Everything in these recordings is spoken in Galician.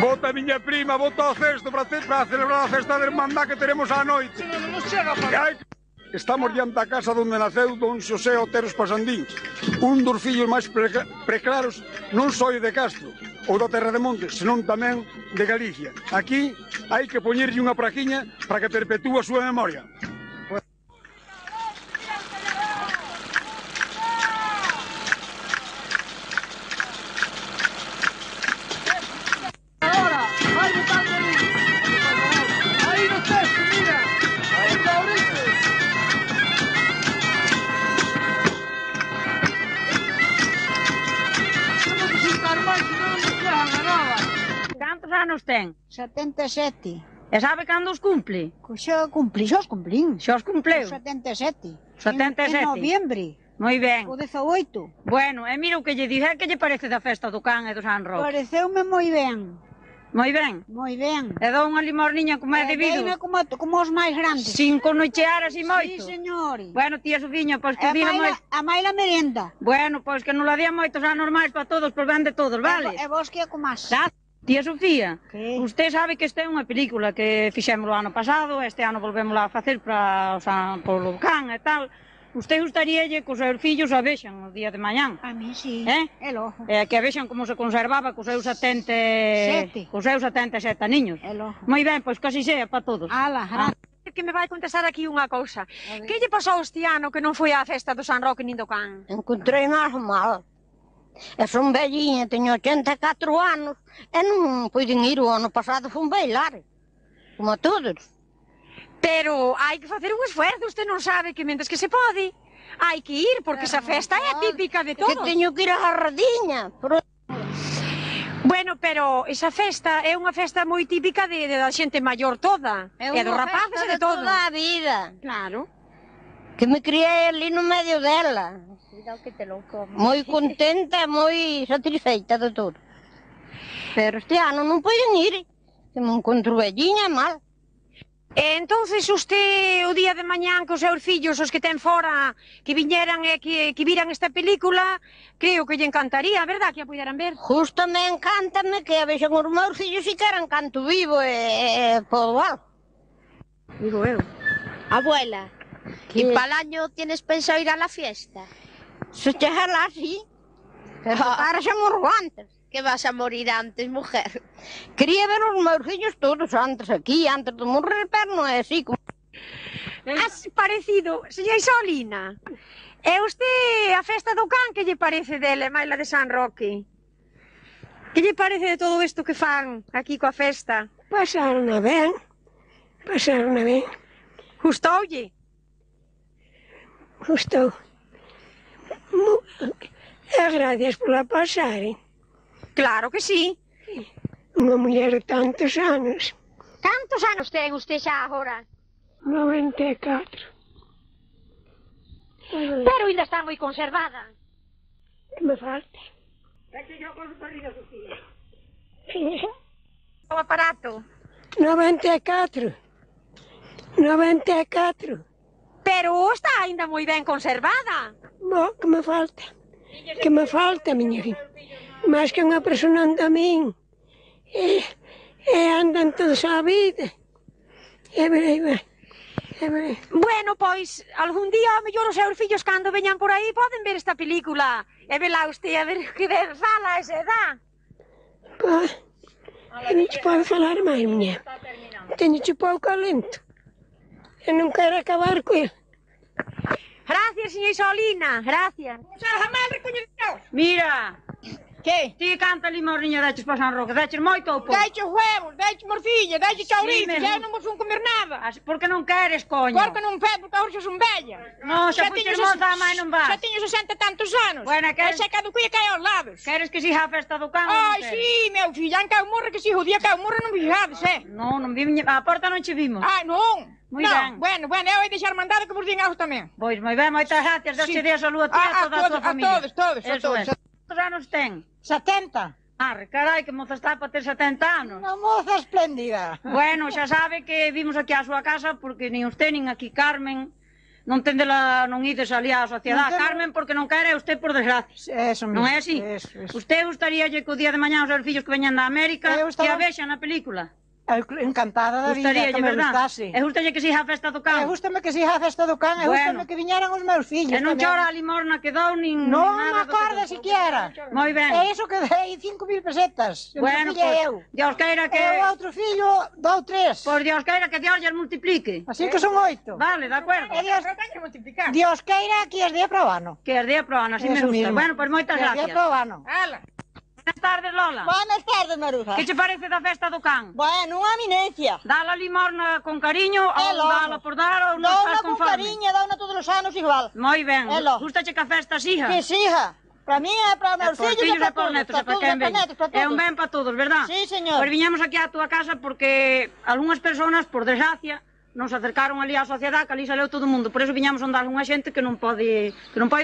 Bota a miña prima, bota o cesto para celebrar a festa de hermandad que teremos á noite. Estamos diante da casa onde naceu don Xosé Oteros Pasandín, un dos fillos máis preclaros non só de Castro ou da Terra de Montes, senón tamén de Galicia. Aquí hai que poñerlle unha praquiña para que perpetúe a súa memoria. Cantos anos ten? 77. E sabe cando os cumple? Xa cumpli, xa os cumplín. Xa os cumpleu? 77. 77. En noviembre. Moi ben. O 18. Bueno, e mira o que lle dixe, que lle parece da festa do Can e do San Roque? Pareceume moi ben. Moi ben? Moi ben. E dou unha limorniña como é debido? Deime como os máis grandes. Sin conochear así moito? Sí, señor. Bueno, tía Sofiña, pois que o diga moi... A máis la merenda. Bueno, pois que non la día moitos anos máis para todos, por ben de todos, vale? E vos que comás? Tía Sofía, que? Usted sabe que esta é unha película que fixemos o ano pasado, este ano volvémola a facer para polo Can e tal. Usted gustaríalle que os seus fillos a vexan o día de mañán? A mí sí, é lojo. E que a vexan como se conservaba cos seus 77 aniños. É lojo. Moi ben, pois casi sea para todos. Ala, Que me vai contestar aquí unha cousa. Que lle pasou este ano que non foi á festa do San Roque nin do Can? Encontrei máis mal. E son vellinha, teño 84 anos e non puiden ir o ano pasado, fun bailar, como todos. Pero hai que facer un esfuerzo, usted non sabe que mentres que se pode, hai que ir, porque esa festa é típica de todos. Que teño que ir á Radiña. Bueno, pero esa festa é unha festa moi típica da xente maior toda, e dos rapaces e de todo. Toda a vida. Claro. Que me criei ali no medio dela. Moi contenta, moi satisfeita de todo. Pero este ano non poden ir, que me encontro velliña mal. E entonces usted o día de mañán que os seus fillos, os que ten fora, que viñeran e que viran esta película, creo que lle encantaría, verdad, que a puderan ver? Justo me encántame que a vexan os meus fillos si queran canto vivo e podo algo. Digo eu. Abuela, ¿y para el año tienes pensado ir a la fiesta? Se chega lá, sí. Pero para xa morro antes. Que vas a morir antes, mujer. Quería ver os meus fillos todos antes aquí, antes de morrer, pero non é así. Has parecido, señora Isolina. E usted, a festa do Can, que lle parece dela, máis la de San Roque? Que lle parece de todo isto que fan aquí coa festa? Pasarona ben. Gustoulle? Gustou. E gracias por la pasar, Claro que sí. Unha muller de tantos anos. Cantos anos ten usted xa agora? 94. Pero ainda está moi conservada. Que me falta? O aparato. 94. Pero está ainda moi ben conservada. Bo, que me falta? Que me falta, miña filha? Mas que unha persona anda a min. E andan todos a vida. E verei. Bueno, pois, algún día, ao mellor os seus fillos cando veñan por aí poden ver esta película. E vela usted a ver que ben fala a esa edad. Pois, non te pode falar máis, miña. Teño che pouco alento. E non quero acabar co el. Gracias, señora Isolina, gracias. Jamás recoñecidos. Mira. Que? Ti canta limorniña daches para San Roque, daches moito ou pouco? Daiche huevos, daiche morcilla, daiche chaurizo, xa non vos son comer nada. Por que non queres, coño? Porque non fé, porque agora xa son bella. Non, xa fuiste moza, máis non vas. Xa teño 60 e tantos anos. Bueno, E xa caducía cae aos lados. Queres que siga a festa do Can ou non Ai, queres? sí, meu fillo, en Cao Morre que si, o día Cao Morre non vixades, Non vimos, a porta non che vimos. Ai, non. Moi ben. Bueno, eu hei deixar mandado que vos din aos tamén. Pois moi ben, moitas gracias, Deus che dea salud a ti e a toda a tua familia. A todos. Quantos anos ten? 70. Carai, que moza está para ter 70 anos. Unha moza espléndida. Bueno, xa sabe que vimos aquí á súa casa porque nin usted nin aquí Carmen non ides ali á sociedade, Carmen, porque non quere usted por desgracia. Eso mesmo. Non é así? Usted gustaríalle que o día de mañá os seus fillos que veñan da América que a vexan na película? Encantada da vida, que me gustase. E gustalle que siga a festa do can? E gústame que siga a festa do can, e gústame que viñeran os meus fillos. E non chora a limorna que dou, nin non nada me acorda siquiera. Moi ben. E iso que dei 5.000 pesetas. Bueno, pois, Dios queira que... E o outro fillo dou 3. Pois Dios queira que Dios lles multiplique. Así que son 8. Vale, de acuerdo. E Dios queira que as día para o ano. Que as día para o ano, así me gusta. Bueno, pois moitas gracias. Que as día para o ano. Buenas tardes, Lola. Buenas tardes, Maruja. Que che parece da festa do can? Bueno, unha eminencia. Dala limorna con cariño ou dala por dar ou non Dona estás con conforme? cariño, dona todos os anos igual. Moi ben. Elo. Gustache que a festa siga? Que siga. Para mí é para os meus fillos e para todos. Netos, para quen ven. É un ben para todos, verdad? Sí, señor. Pois viñamos aquí á túa casa porque algunhas persoas, por desgracia, non se acercaron ali á sociedade, que ali saleu todo o mundo. Por eso viñamos a andar unha xente que non pode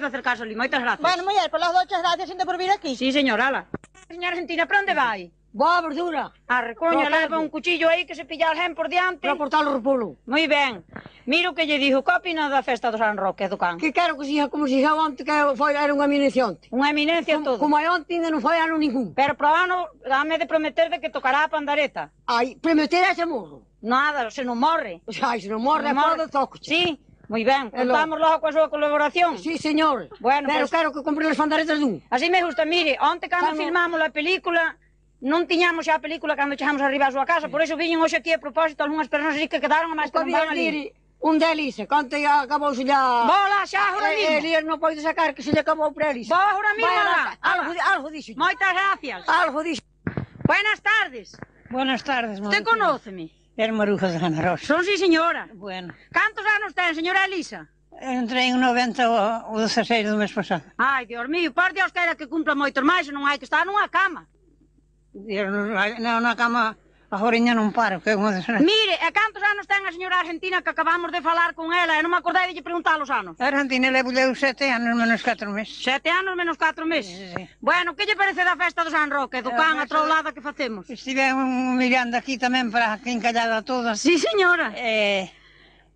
acercarse ali. Moitas gracias. Bueno, muller, por las dochas gracias por vir aquí. Sí, señora, ala. Señora Argentina, para onde vai? Boa verdura. A recoña, leva un cuchillo aí que se pilla alguén por diante. Para cortar o repolo. Moi ben. Miro que lle dixo, que opina da festa do San Roque do can? Que quero que siga como se xa onte, que era unha eminencia onte. Unha eminencia todo. Como é onte, ainda non foi ano ningún. Pero pro ano, dame de prometer de que tocará a pandareta. Ai, prometer ese morro. Nada, se non morre. Ai, se non morre, pode tocoche. Sí. Moi ben, contamos logo coa súa colaboración. Sí, señor. Bueno, pero quero que compre as pandaretas dun. Así me gusta, mire, onte cando filmamos a película, non tiñamos xa a película cando chegamos arriba a súa casa, por iso viñen hoxe aquí a propósito algunhas persoas así que quedaron a máis que non van ali. Un de Elisa, conte acabou se ya... Bola, xa, ahora mismo. Elisa non pode sacar que se lle acabou para Elisa. Bola, ahora mismo, algo dixo. Moitas gracias. Algo dixo. Buenas tardes. Buenas tardes, Maruja. Usted conóceme? É Maruja de Ana Rosa. Son, sí, señora. Bueno. Cantos anos ten, señora Elisa? Entrei en 90 o 16 do mes pasado. Ai, Dios mío, por Dios queira que cumpla moitos máis, non hai que estar nunha cama. Non, na cama, a joriña non paro, que é unha desgracia. Mire, e cantos anos ten a señora Argentina que acabamos de falar con ela e non me acordei de lle preguntar os anos? A Argentina levo 7 anos menos 4 meses. 7 anos menos 4 meses? Sí. Bueno, que lle parece da festa do San Roque, do can, a troulada que facemos? Estive mirando aquí tamén para que encallada toda. Sí, señora.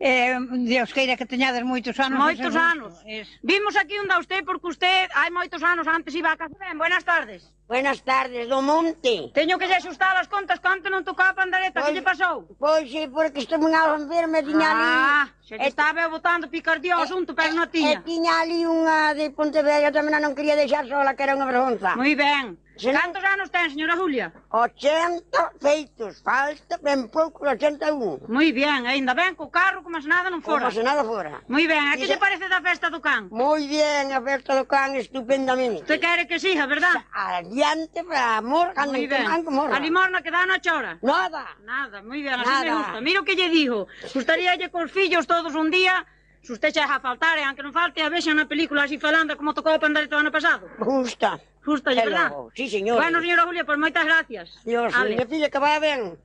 Dios queira que teñades moitos anos. Moitos anos. Vimos aquí un da usted porque usted hai moitos anos antes iba a casa. Ben, buenas tardes. Buenas tardes, do monte. Teño que lle xustar as contas, canto non tocaba a pandareta, que lle pasou? Pois sí, porque estou unha enferma, tiña ali... Se lle estaba botando picardía ao asunto, pero non tiña. E tiña ali unha de Pontevedra, tamén non quería deixar sola, que era unha vergonza. Moi ben. Cantos anos ten, señora Julia? 80 feitos, falta ben pouco, 81. Moi ben, ainda ben, co carro, como se nada non fora. Como se nada fora. Moi ben, a que lle parece da festa do can? Moi ben, a festa do can, estupendamente. Usted quere que siga, verdad? Adiante para amor, cando moi ben. Morra. A limorna que dá na chora? Nada. Nada, moi ben, así me gusta. Mira o que lle digo, gustaríalle cos fillos todos un día, se usted xa a faltar, e aunque non falte, a vexan na película así falando como tocou a pandareta o ano pasado. Justa. Justa, verdad? Sí, señor. Bueno, señora Julia, pues moitas gracias. Dios, miña filla, que vaya ben.